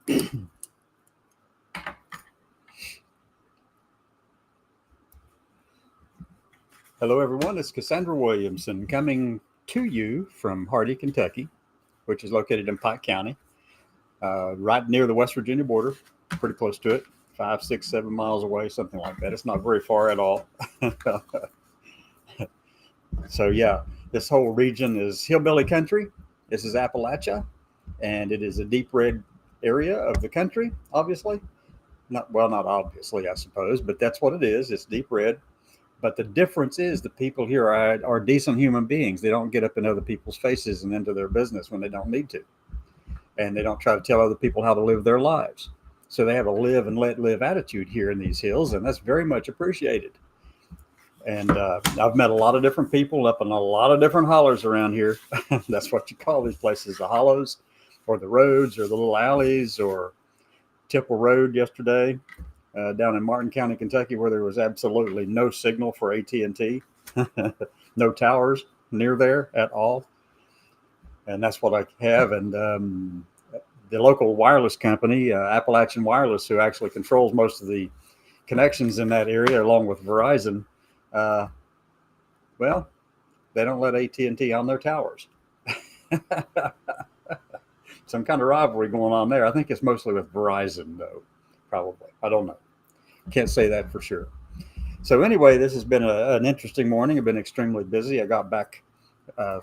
Hello, everyone. It's Cassandra Williamson coming to you from Hardy, Kentucky, which is located in Pike County, right near the West Virginia border, pretty close to it, 5, 6, 7 miles away, something like that. It's not very far at all. So, yeah, this whole region is hillbilly country. This is Appalachia, and it is a deep red area of the country, obviously. Not obviously, I suppose, but that's what it is. It's deep red. But the difference is the people here are decent human beings. They don't get up in other people's faces and into their business when they don't need to. And they don't try to tell other people how to live their lives. So they have a live and let live attitude here in these hills, and that's very much appreciated. And I've met a lot of different people up in a lot of different hollers around here. That's what you call these places, the hollows or the roads or the little alleys, or Tipple Road yesterday. Down in Martin County, Kentucky, where there was absolutely no signal for AT&T, no towers near there at all. And that's what I have. And the local wireless company, Appalachian Wireless, who actually controls most of the connections in that area, along with Verizon, well, they don't let AT&T on their towers. Some kind of rivalry going on there. I think it's mostly with Verizon, though, probably. I don't know. Can't say that for sure. So anyway, this has been an interesting morning. I've been extremely busy. I got back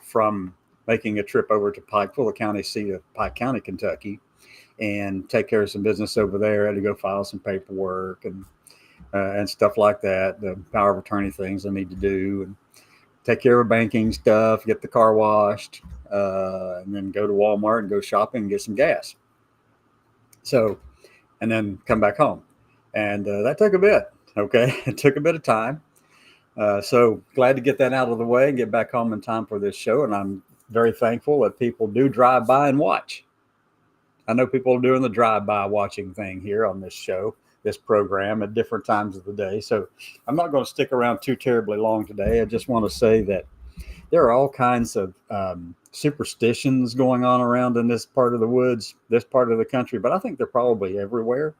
from making a trip over to Pikeville, the county seat of Pike County, Kentucky, and take care of some business over there. I had to go file some paperwork and stuff like that, the power of attorney things I need to do, and take care of banking stuff, get the car washed, and then go to Walmart and go shopping and get some gas. So, and then come back home. And that took a bit. Okay. It took a bit of time. So glad to get that out of the way and get back home in time for this show. And I'm very thankful that people do drive by and watch. I know people are doing the drive-by watching thing here on this show, this program, at different times of the day. So I'm not going to stick around too terribly long today. I just want to say that there are all kinds of superstitions going on around in this part of the woods, this part of the country, but I think they're probably everywhere.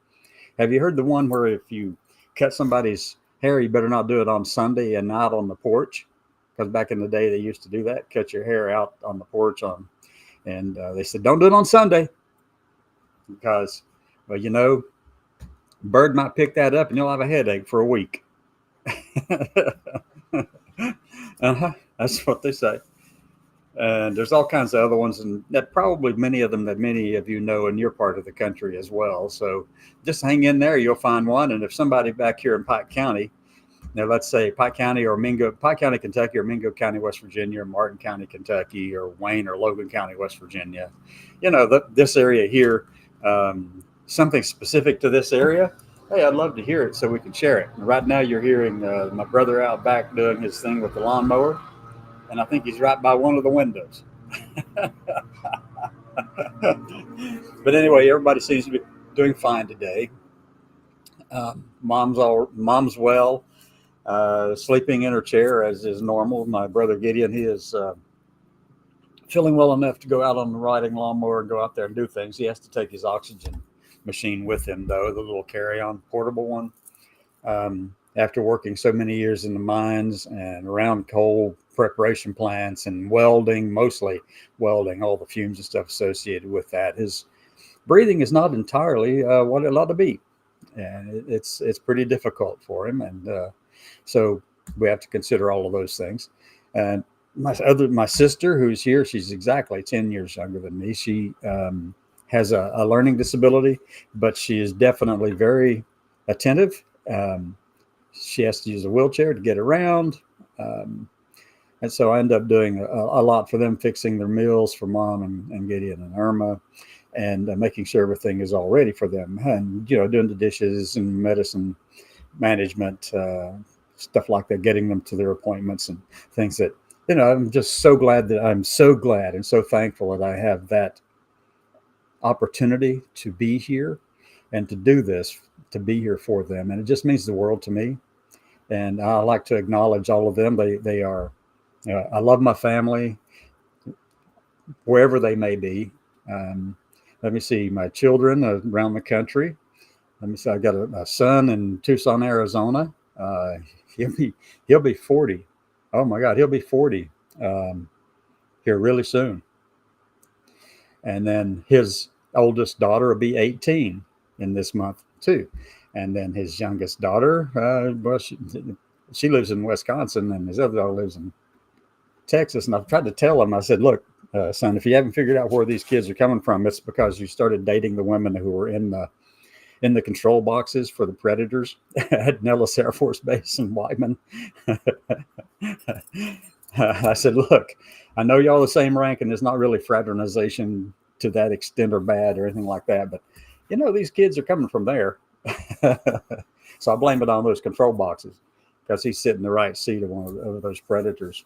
Have you heard the one where if you cut somebody's hair, you better not do it on Sunday and not on the porch? Because back in the day, they used to do that, cut your hair out on the porch and they said, don't do it on Sunday because, well, you know, bird might pick that up and you'll have a headache for a week. That's what they say. And there's all kinds of other ones, and that probably many of them that many of you know in your part of the country as well. So just hang in there, you'll find one. And if somebody back here in Pike County, now let's say Pike County, Kentucky, or Mingo County, West Virginia, or Martin County, Kentucky, or Wayne or Logan County, West Virginia, you know, this area here, something specific to this area, hey, I'd love to hear it so we can share it. And right now you're hearing my brother out back doing his thing with the lawnmower. And I think he's right by one of the windows. But anyway, everybody seems to be doing fine today. Mom's well, sleeping in her chair as is normal. My brother Gideon, he is feeling well enough to go out on the riding lawnmower and go out there and do things. He has to take his oxygen machine with him, though, the little carry-on portable one. After working so many years in the mines and around coal preparation plants and welding, mostly welding, all the fumes and stuff associated with that, his breathing is not entirely what it ought to be. And it's pretty difficult for him. And so we have to consider all of those things. And my sister, who's here, she's exactly 10 years younger than me. She has a learning disability, but she is definitely very attentive. She has to use a wheelchair to get around. And so I end up doing a lot for them, fixing their meals for Mom and Gideon and Irma, and making sure everything is all ready for them. And, you know, doing the dishes and medicine management, stuff like that, getting them to their appointments and things that, you know, I'm so glad and so thankful that I have that opportunity to be here and to do this, to be here for them. And it just means the world to me. And I like to acknowledge all of them. They are, I love my family, wherever they may be. let me see, my children around the country. Let me see, I got a son in Tucson, Arizona. He'll be he'll be 40. Oh my God, he'll be 40 um, here really soon. And then his oldest daughter will be 18 in this month too. And then his youngest daughter, well, she lives in Wisconsin, and his other daughter lives in Texas. And I've tried to tell him, I said, look, son, if you haven't figured out where these kids are coming from, it's because you started dating the women who were in the control boxes for the Predators at Nellis Air Force Base in Wyman. I said, look, I know y'all the same rank, and it's not really fraternization to that extent or bad or anything like that, but these kids are coming from there. So I blame it on those control boxes, because he's sitting in the right seat of one of those Predators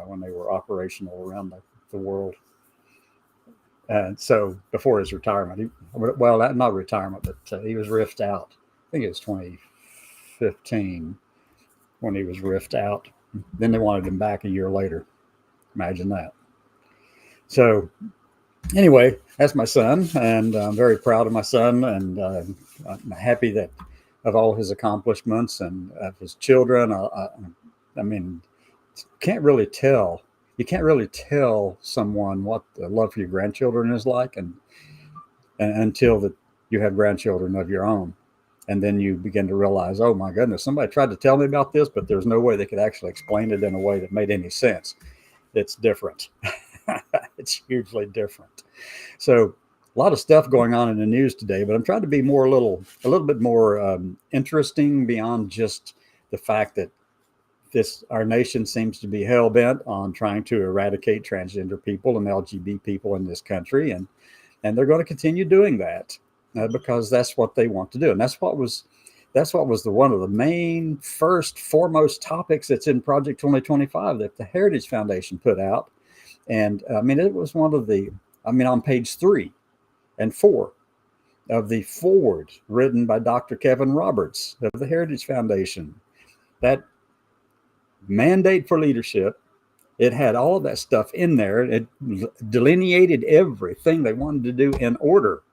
when they were operational around the world. And so before his retirement, not retirement, but he was riffed out. I think it was 2015 when he was riffed out. Then they wanted him back a year later. Imagine that. So anyway, that's my son, and I'm very proud of my son, and I'm happy that of all his accomplishments and of his children. I mean, can't really tell. You can't really tell someone what the love for your grandchildren is like, and until that you have grandchildren of your own, and then you begin to realize, oh my goodness, somebody tried to tell me about this, but there's no way they could actually explain it in a way that made any sense. It's different. It's hugely different. So a lot of stuff going on in the news today, but I'm trying to be a little bit more interesting beyond just the fact that our nation seems to be hell bent on trying to eradicate transgender people and LGBT people in this country, and they're going to continue doing that because that's what they want to do, and that's what was one of the main foremost topics that's in Project 2025 that the Heritage Foundation put out. And I mean, it was one of on page 3 and 4 of the foreword written by Dr. Kevin Roberts of the Heritage Foundation, that mandate for leadership. It had all of that stuff in there. It delineated everything they wanted to do in order.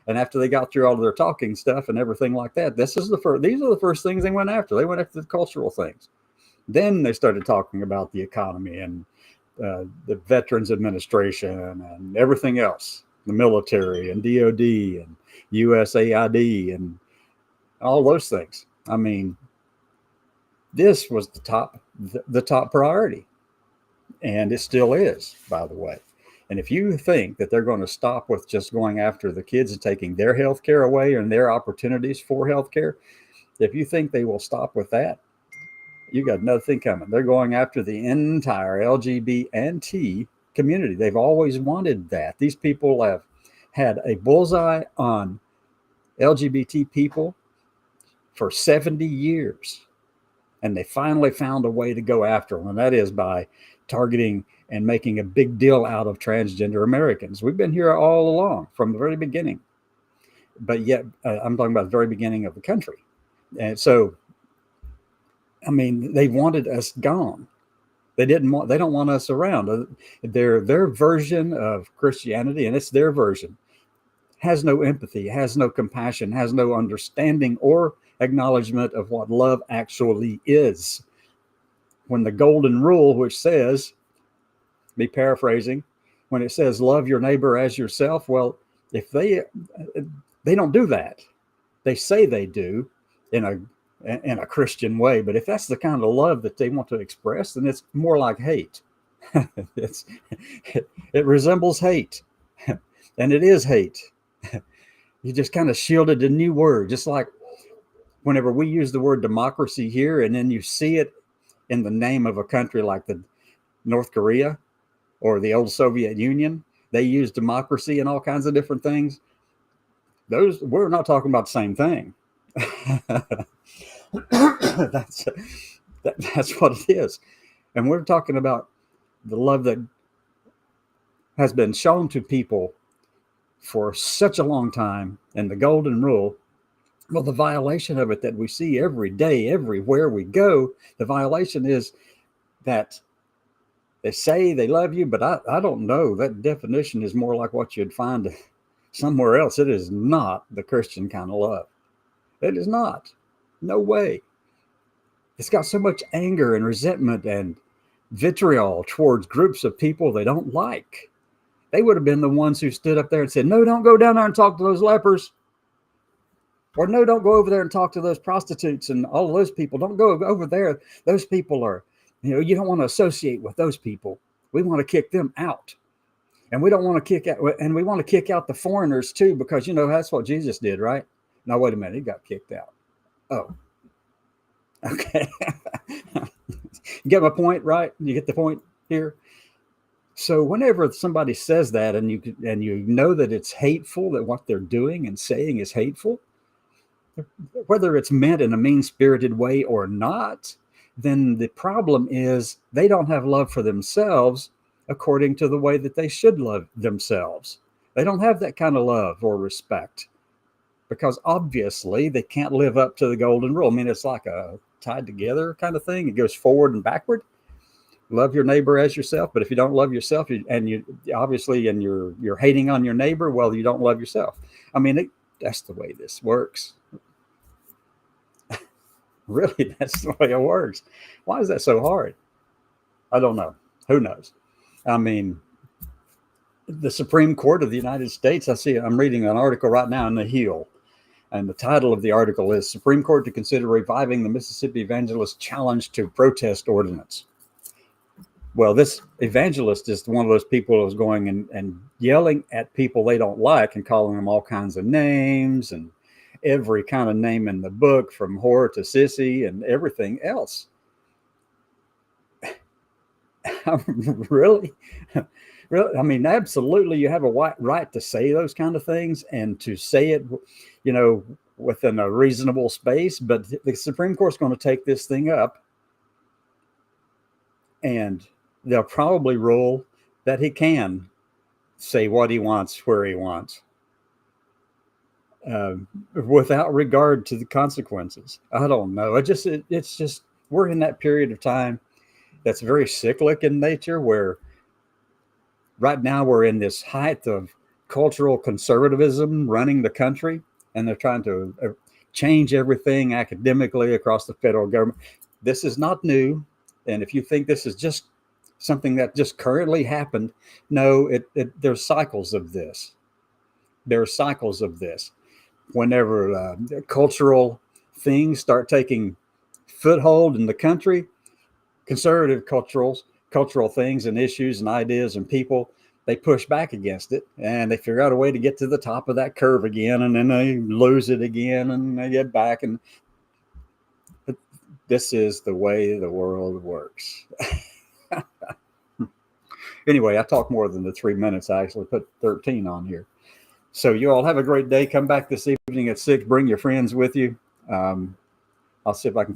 And after they got through all of their talking stuff and everything like that, these are the first things they went after. They went after the cultural things. Then they started talking about the economy and the Veterans Administration and everything else, the military and DOD and USAID and all those things. I mean, this was the top priority, and it still is, by the way. And if you think that they're going to stop with just going after the kids and taking their health care away and their opportunities for health care, if you think they will stop with that, you got another thing coming. They're going after the entire LGBT and T community. They've always wanted that. These people have had a bullseye on LGBT people for 70 years. And they finally found a way to go after them, and that is by targeting and making a big deal out of transgender Americans. We've been here all along from the very beginning, but yet I'm talking about the very beginning of the country. And so, I mean, they wanted us gone. They don't want us around. Their version of Christianity, and it's their version, has no empathy, has no compassion, has no understanding or acknowledgement of what love actually is. When the golden rule, which says, be paraphrasing, when it says love your neighbor as yourself, well, if they don't do that, they say they do in a Christian way, but if that's the kind of love that they want to express, then it's more like hate. It resembles hate, and it is hate. You just kind of shielded a new word, just like whenever we use the word democracy here, and then you see it in the name of a country like the North Korea or the old Soviet Union, they use democracy and all kinds of different things. We're not talking about the same thing. That's what it is. And we're talking about the love that has been shown to people for such a long time, and the golden rule. Well, the violation of it that we see every day, everywhere we go, the violation is that They say they love you, but I don't know. That definition is more like what you'd find somewhere else. It is not the Christian kind of love. It is not. No way. It's got so much anger and resentment and vitriol towards groups of people they don't like. They would have been the ones who stood up there and said, no, don't go down there and talk to those lepers. Or no, don't go over there and talk to those prostitutes and all of those people. Don't go over there. Those people are, you don't want to associate with those people. We want to kick them out. And we don't want to kick out, and we want to kick out the foreigners too, because, that's what Jesus did, right? Now, wait a minute. He got kicked out. Oh, okay. You get my point, right? You get the point here? So whenever somebody says that and you know that it's hateful, that what they're doing and saying is hateful, whether it's meant in a mean-spirited way or not, then the problem is they don't have love for themselves according to the way that they should love themselves. They don't have that kind of love or respect because obviously they can't live up to the golden rule. I mean, it's like a tied together kind of thing. It goes forward and backward. Love your neighbor as yourself, but if you don't love yourself, and you're hating on your neighbor, well, you don't love yourself. I mean, that's the way this works. Really, that's the way it works. Why is that so hard? I don't know. Who knows? I mean, the Supreme Court of the United States, I'm reading an article right now in The Hill, and the title of the article is Supreme Court to Consider Reviving the Mississippi Evangelist Challenge to Protest Ordinance. Well, this evangelist is one of those people who's going and yelling at people they don't like and calling them all kinds of names and every kind of name in the book, from whore to sissy and everything else. Really? Really? I mean, absolutely, you have a right to say those kind of things and to say it, within a reasonable space. But the Supreme Court's going to take this thing up, and they'll probably rule that he can say what he wants, where he wants, without regard to the consequences. I don't know. It's just, we're in that period of time that's very cyclic in nature, where right now we're in this height of cultural conservatism running the country, and they're trying to change everything academically across the federal government. This is not new. And if you think this is just something that just currently happened, no, there's cycles of this. There are cycles of this. Whenever cultural things start taking foothold in the country, conservative cultural things and issues and ideas and people, they push back against it, and they figure out a way to get to the top of that curve again, and then they lose it again, and they get back. And this is the way the world works. Anyway, I talked more than the 3 minutes. I actually put 13 on here. So you all have a great day. Come back this evening at 6. Bring your friends with you. I'll see if I can